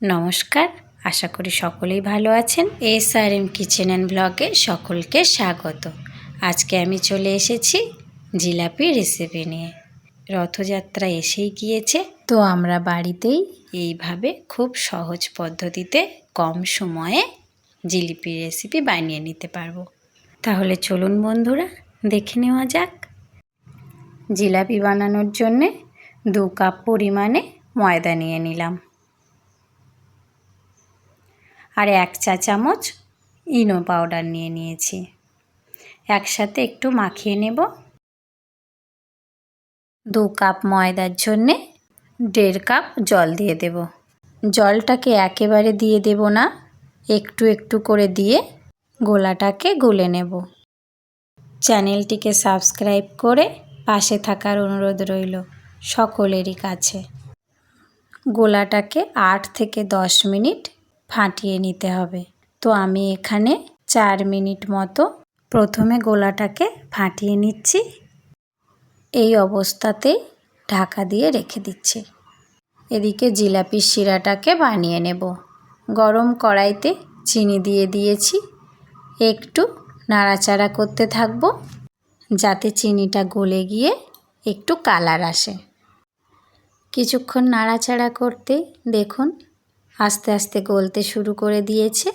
নমস্কার, আশা করি সকলেই ভালো আছেন। SRM কিচেন অ্যান্ড ব্লগে সকলকে স্বাগত। আজকে আমি চলে এসেছি জিলাপি রেসিপি নিয়ে। রথযাত্রা এসেই গিয়েছে, তো আমরা বাড়িতেই এইভাবে খুব সহজ পদ্ধতিতে কম সময়ে জিলিপি রেসিপি বানিয়ে নিতে পারবো। তাহলে চলুন বন্ধুরা, দেখে নেওয়া যাক। জিলাপি বানানোর জন্যে 2 কাপ পরিমাণে ময়দা নিয়ে নিলাম, আর 1 চা চামচ ইনো পাউডার নিয়ে নিয়েছি। একসাথে একটু মাখিয়ে নেব। 2 কাপ ময়দার জন্যে 1.5 কাপ জল দিয়ে দেব। জলটাকে একেবারে দিয়ে দেব না, একটু একটু করে দিয়ে গোলাটাকে গুলে নেব। চ্যানেলটিকে সাবস্ক্রাইব করে পাশে থাকার অনুরোধ রইল সকলেরই কাছে। গোলাটাকে 8 থেকে 10 মিনিট ফাটিয়ে নিতে হবে। তো আমি এখানে 4 মিনিট মতো প্রথমে গোলাটাকে ফাটিয়ে নিচ্ছি। এই অবস্থাতেই ঢাকা দিয়ে রেখে দিচ্ছি। এদিকে জিলাপির শিরাটাকে বানিয়ে নেব। গরম কড়াইতে চিনি দিয়ে দিয়েছি। একটু নাড়াচাড়া করতে থাকবো যাতে চিনিটা গলে গিয়ে একটু কালার আসে। কিছুক্ষণ নাড়াচাড়া করতে দেখুন আস্তে আস্তে গলতে শুরু করে দিয়েছে,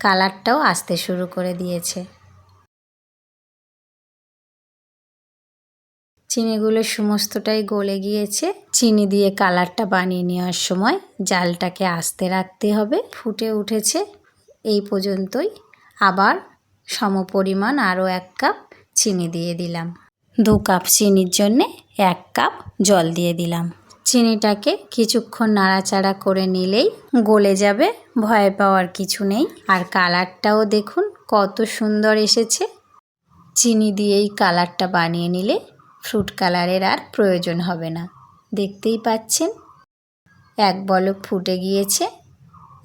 কালারটাও আসতে শুরু করে দিয়েছে। চিনিগুলো সমস্তটাই গলে গিয়েছে। চিনি দিয়ে কালারটা বানিয়ে নেওয়ার সময় জালটাকে আস্তে রাখতে হবে। ফুটে উঠেছে এই পর্যন্তই। আবার সমপরিমাণ আরও 1 কাপ চিনি দিয়ে দিলাম। 2 কাপ চিনির জন্যে 1 কাপ জল দিয়ে দিলাম। চিনিটাকে কিছুক্ষণ নাড়াচাড়া করে নিলেই গলে যাবে, ভয় পাওয়ার কিছু নেই। আর কালারটাও দেখুন কত সুন্দর এসেছে। চিনি দিয়েই কালারটা বানিয়ে নিলে ফ্রুট কালারের আর প্রয়োজন হবে না। দেখতেই পাচ্ছেন 1 বলক ফুটে গিয়েছে।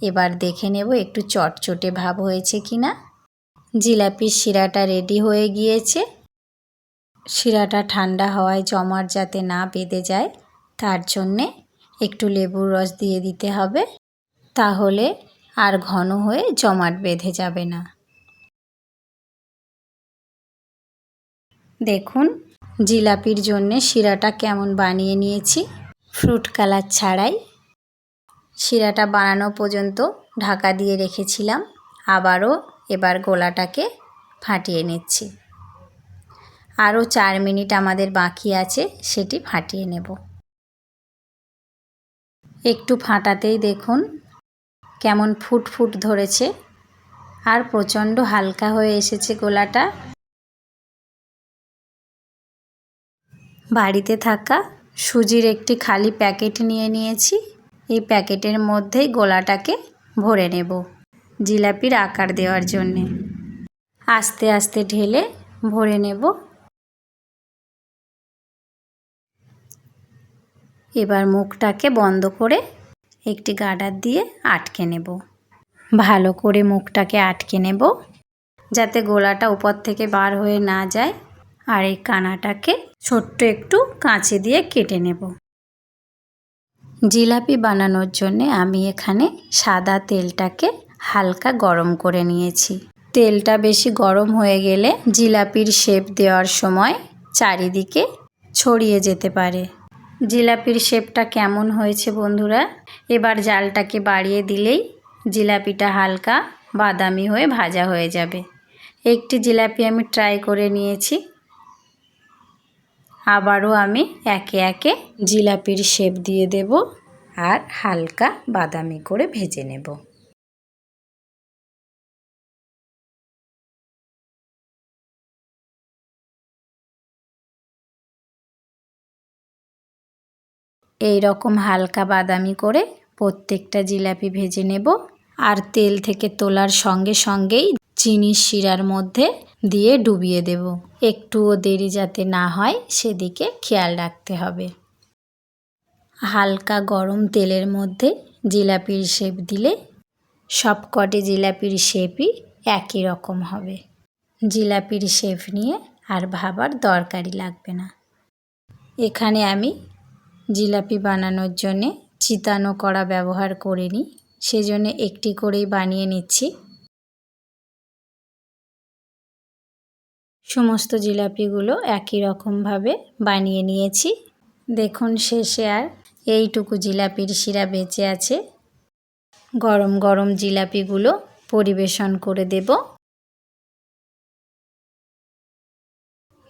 এবার দেখে নেব একটু চটচটে ভাব হয়েছে কিনা। জিলাপির শিরাটা রেডি হয়ে গিয়েছে। শিরাটা ঠান্ডা হওয়ায় জমাট যাতে না বেঁধে যায় তার জন্যে একটু লেবুর রস দিয়ে দিতে হবে, তাহলে আর ঘন হয়ে জমাট বেঁধে যাবে না। দেখুন জিলাপির জন্যে শিরাটা কেমন বানিয়ে নিয়েছি, ফ্রুট কালার ছাড়াই। শিরাটা বানানো পর্যন্ত ঢাকা দিয়ে রেখেছিলাম। আবারও এবার গোলাটাকে ফাটিয়ে নিচ্ছি। আরও 4 মিনিট আমাদের বাকি আছে, সেটি ফাটিয়ে নেব। একটু ফাটাতেই দেখুন কেমন ফুট ফুট ধরেছে, আর প্রচণ্ড হালকা হয়ে এসেছে গোলাটা। বাড়িতে থাকা সুজির একটি খালি প্যাকেট নিয়ে নিয়েছি। এই প্যাকেটের মধ্যেই গোলাটাকে ভরে নেব জিলাপির আকার দেওয়ার জন্যে। আস্তে আস্তে ঢেলে ভরে নেব। এবার মুখটাকে বন্ধ করে একটি গার্ডার দিয়ে আটকে নেব। ভালো করে মুখটাকে আটকে নেব যাতে গোলাটা উপর থেকে বার হয়ে না যায়। আর এই কানাটাকে ছোট্ট একটু কাঁচি দিয়ে কেটে নেব। জিলাপি বানানোর জন্যে আমি এখানে সাদা তেলটাকে হালকা গরম করে নিয়েছি। তেলটা বেশি গরম হয়ে গেলে জিলাপির শেপ দেওয়ার সময় চারিদিকে ছড়িয়ে যেতে পারে। জিলাপির শেপটা কেমন হয়েছে বন্ধুরা? এবার জালটাকে বাড়িয়ে দিলেই জিলাপিটা হালকা বাদামি হয়ে ভাজা হয়ে যাবে। একটি জিলাপি আমি ট্রাই করে নিয়েছি। আবারও আমি একে একে জিলাপির শেপ দিয়ে দেব আর হালকা বাদামি করে ভেজে নেব। এই রকম হালকা বাদামি করে প্রত্যেকটা জিলাপি ভেজে নেব। আর তেল থেকে তোলার সঙ্গে সঙ্গেই চিনির শিরার মধ্যে দিয়ে ডুবিয়ে দেব। একটুও দেরি যাতে না হয় সেদিকে খেয়াল রাখতে হবে। হালকা গরম তেলের মধ্যে জিলাপির শেপ দিলে সবকটি জিলাপির শেপই একই রকম হবে। জিলাপির শেপ নিয়ে আর ভাবার দরকারই লাগবে না। এখানে আমি জিলাপি বানানোর জন্যে চিতানো কড়া ব্যবহার করিনি, সেজন্য একটি করেই বানিয়ে নিচ্ছি। সমস্ত জিলাপিগুলো একই রকমভাবে বানিয়ে নিয়েছি। দেখুন শেষে আর এইটুকু জিলাপির শিরা বেঁচে আছে। গরম গরম জিলাপিগুলো পরিবেশন করে দেব।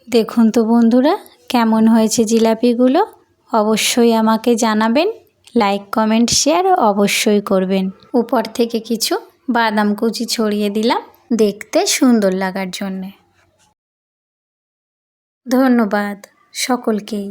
দেখুন তো বন্ধুরা, কেমন হয়েছে জিলাপিগুলো অবশ্যই আমাকে জানাবেন। লাইক কমেন্ট শেয়ার অবশ্যই করবেন। উপর থেকে কিছু বাদাম কুচি ছড়িয়ে দিলাম দেখতে সুন্দর লাগার জন্যে। ধন্যবাদ সকলকেই।